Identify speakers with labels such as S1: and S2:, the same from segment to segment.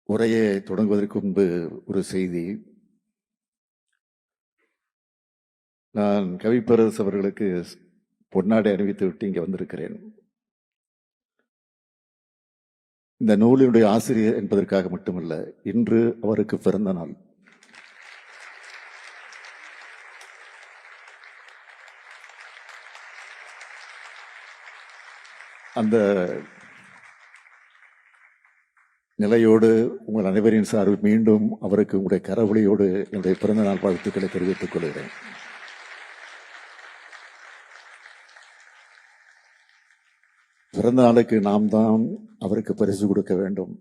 S1: உரையை தொடங்குவதற்கு முன்பு ஒரு செய்தி. நான் கவிப்பரசு அவர்களுக்கு பொன்னாடை அணிவித்து விட்டு இங்கே வந்திருக்கிறேன். இந்த நூலினுடைய ஆசிரியர் என்பதற்காக மட்டுமல்ல, இன்று அவருக்கு பிறந்த நாள். அந்த நிலையோடு உங்கள் அனைவரின் சார்பில் மீண்டும் அவருக்கு உங்களுடைய கரவொலியோடு என்னுடைய பிறந்த நாள் வாழ்த்துக்களை தெரிவித்துக் கொள்கிறேன். பிறந்த நாளுக்கு நாம் தான் அவருக்கு பரிசு கொடுக்க வேண்டும்.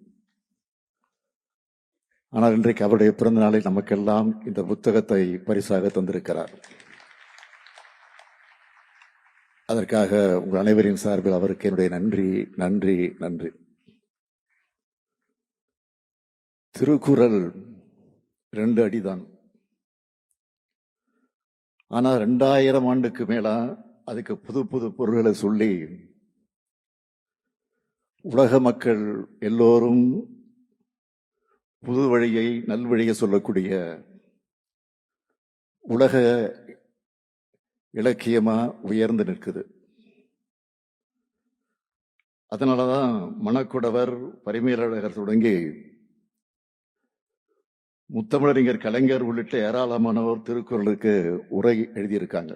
S1: ஆனால் இன்றைக்கு அவருடைய பிறந்த நாளை நமக்கெல்லாம் இந்த புத்தகத்தை பரிசாக தந்திருக்கிறார். அதற்காக உங்கள் அனைவரின் சார்பில் அவருக்கு என்னுடைய நன்றி நன்றி நன்றி. திருக்குறள் 2 அடிதான். ஆனா 2000 ஆண்டுக்கு மேல அதுக்கு புது புது பொருள்களை சொல்லி உலக மக்கள் எல்லோரும் புது வழியை நல்வழியை சொல்லக்கூடிய உலக இலக்கியமா உயர்ந்து நிற்குது. அதனாலதான் மணக்குடவர், பரிமேலழகர் தொடங்கி முத்தமிழறிஞர் கலைஞர் உள்ளிட்ட ஏராளமானோர் திருக்குறளுக்கு உரை எழுதியிருக்காங்க.